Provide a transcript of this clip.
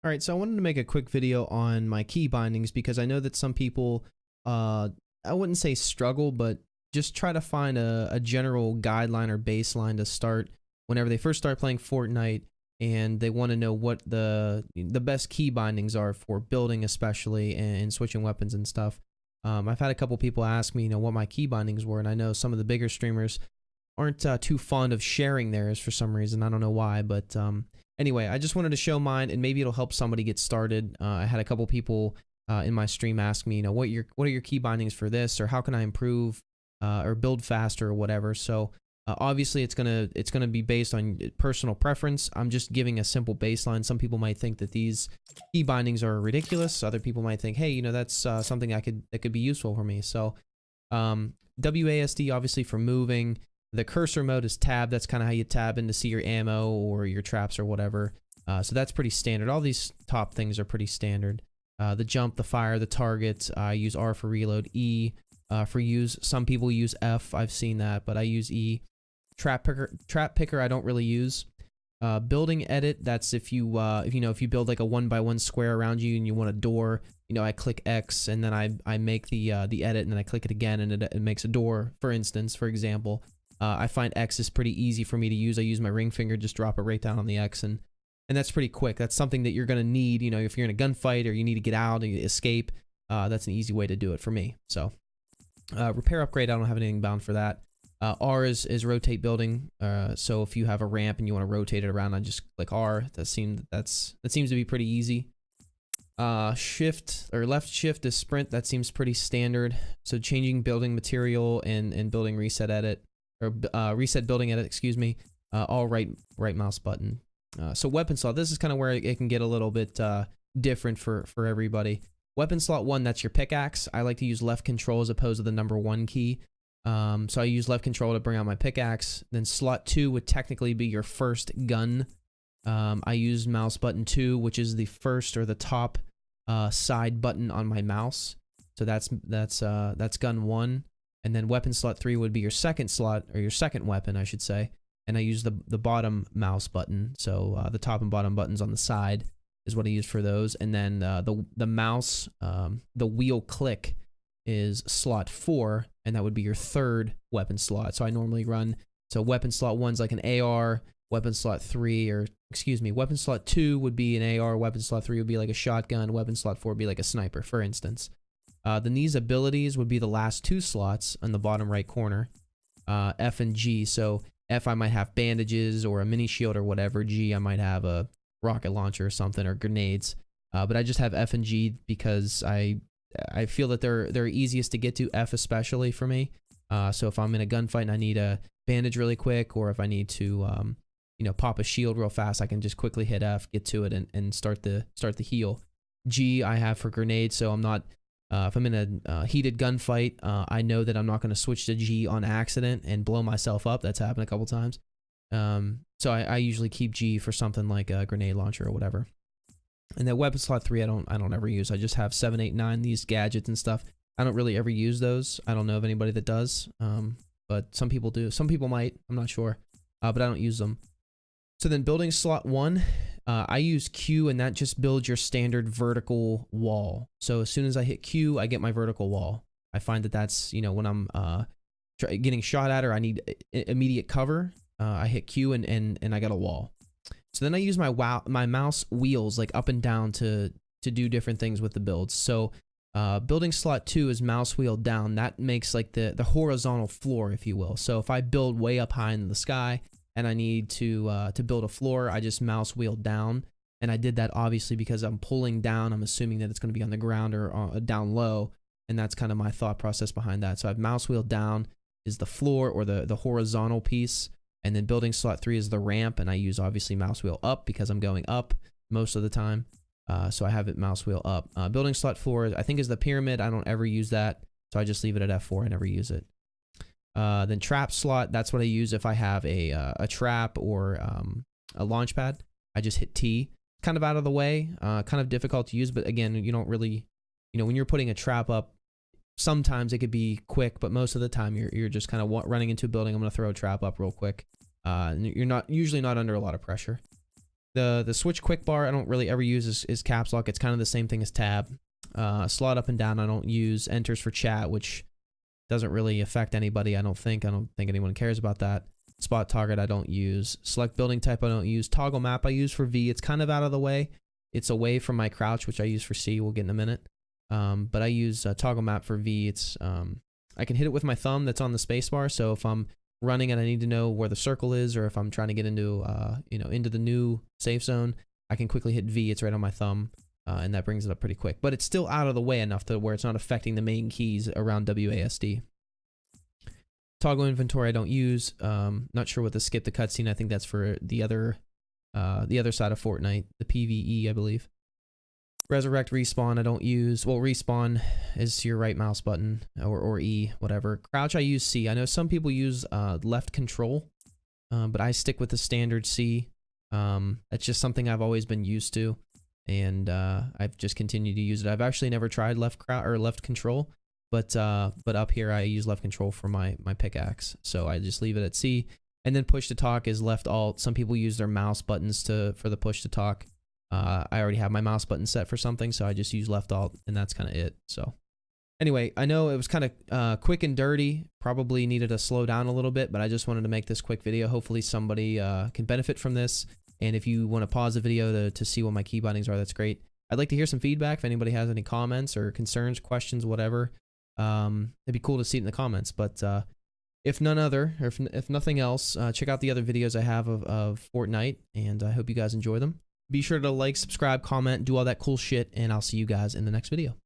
All right, so I wanted to make a quick video on my key bindings because I know that some people, I wouldn't say struggle, but just try to find a general guideline or baseline to start whenever they first start playing Fortnite, and they want to know what the best key bindings are for building, especially, and switching weapons and stuff. I've had a couple people ask me, what my key bindings were, and I know some of the bigger streamers aren't too fond of sharing theirs for some reason. I don't know why, but anyway, I just wanted to show mine, and maybe it'll help somebody get started. I had a couple people in my stream ask me, what are your key bindings for this, or how can I improve or build faster or whatever. So obviously it's gonna be based on personal preference. I'm just giving a simple baseline. Some people might think that these key bindings are ridiculous. Other people might think, hey, that's something that could be useful for me. So WASD obviously for moving. The cursor mode is tab. That's kind of how you tab in to see your ammo or your traps or whatever. So that's pretty standard. All these top things are pretty standard. The jump, the fire, the target. I use R for reload. E for use. Some people use F. I've seen that, but I use E. Trap picker I don't really use. Building edit. That's if you build like a 1x1 square around you and you want a door. I click X and then I make the edit, and then I click it again and it makes a door. For example. I find X is pretty easy for me to use. I use my ring finger, just drop it right down on the X, and that's pretty quick. That's something that you're going to need, if you're in a gunfight or you need to get out and escape. That's an easy way to do it for me. So repair upgrade, I don't have anything bound for that. R is rotate building. So if you have a ramp and you want to rotate it around, I just click R. That seems to be pretty easy. Shift or left shift is sprint. That seems pretty standard. So changing building material and building reset edit. Or reset building edit, excuse me, all right mouse button. So weapon slot, this is kind of where it can get a little bit different for everybody. Weapon slot 1, that's your pickaxe. I like to use left control as opposed to the number 1 key. So I use left control to bring out my pickaxe. Then slot 2 would technically be your first gun. I use mouse button 2, which is the first or the top side button on my mouse. So that's gun 1. And then weapon slot 3 would be your second slot, or your second weapon, I should say. And I use the bottom mouse button. So the top and bottom buttons on the side is what I use for those. And then the mouse, the wheel click is slot 4, and that would be your third weapon slot. So I normally run, so weapon slot 1's like an AR, weapon slot 2 would be an AR, weapon slot 3 would be like a shotgun, weapon slot 4 would be like a sniper, for instance. Then these abilities would be the last 2 slots on the bottom right corner, F and G. So F, I might have bandages or a mini shield or whatever. G, I might have a rocket launcher or something, or grenades. But I just have F and G because I feel that they're easiest to get to, F especially for me. So if I'm in a gunfight and I need a bandage really quick, or if I need to pop a shield real fast, I can just quickly hit F, get to it, and start the heal. G I have for grenades, so I'm not. If I'm in a heated gunfight, I know that I'm not going to switch to G on accident and blow myself up. That's happened a couple times. So I usually keep G for something like a grenade launcher or whatever. And then weapon slot 3, I don't ever use. I just have 7, 8, 9, these gadgets and stuff. I don't really ever use those. I don't know of anybody that does, but some people do. Some people might. I'm not sure, but I don't use them. So then building slot 1. I use Q, and that just builds your standard vertical wall. So as soon as I hit Q, I get my vertical wall. I find that that's, when I'm getting shot at or I need immediate cover, I hit Q and I got a wall. So then I use my mouse wheels like up and down to do different things with the builds. So building slot 2 is mouse wheel down. That makes like the horizontal floor, if you will. So if I build way up high in the sky and I need to build a floor, I just mouse wheel down. And I did that obviously because I'm pulling down. I'm assuming that it's going to be on the ground or down low. And that's kind of my thought process behind that. So I have mouse wheel down is the floor or the horizontal piece. And then building slot 3 is the ramp. And I use obviously mouse wheel up because I'm going up most of the time. So I have it mouse wheel up. Building slot 4, I think, is the pyramid. I don't ever use that. So I just leave it at F4. I never use it. Then trap slot, that's what I use if I have a trap or a launch pad. I just hit T. Kind of out of the way, kind of difficult to use, but again, you don't really, when you're putting a trap up, sometimes it could be quick, but most of the time you're just kind of running into a building. I'm going to throw a trap up real quick. You're usually not under a lot of pressure. The switch quick bar I don't really ever use is caps lock. It's kind of the same thing as tab. Slot up and down I don't use. Enters for chat, which doesn't really affect anybody. I don't think anyone cares about that. Spot target I don't use. Select building type I don't use. Toggle map I use for V. It's kind of out of the way. It's away from my crouch, which I use for C. We'll get in a minute. But I use toggle map for V. It's I can hit it with my thumb that's on the spacebar. So if I'm running and I need to know where the circle is, or if I'm trying to get into into the new safe zone, I can quickly hit V. It's right on my thumb, and that brings it up pretty quick. But it's still out of the way enough to where it's not affecting the main keys around WASD. Toggle inventory I don't use. Not sure what the skip the cutscene. I think that's for the other side of Fortnite, the PvE, I believe. Resurrect respawn I don't use. Well, respawn is your right mouse button or E, whatever. Crouch I use C. I know some people use left control, but I stick with the standard C. That's just something I've always been used to, and I've just continued to use it. I've actually never tried left control, but up here I use left control for my pickaxe, so I just leave it at C. And then push to talk is left alt. Some people use their mouse buttons for the push to talk. I already have my mouse button set for something, so I just use left alt, and that's kind of it. So anyway, I know it was kind of quick and dirty, probably needed to slow down a little bit, but I just wanted to make this quick video. Hopefully somebody can benefit from this, and if you want to pause the video to see what my key bindings are, that's great. I'd like to hear some feedback if anybody has any comments or concerns, questions, whatever. It'd be cool to see it in the comments, but if nothing else, check out the other videos I have of Fortnite, and I hope you guys enjoy them. Be sure to like, subscribe, comment, do all that cool shit, and I'll see you guys in the next video.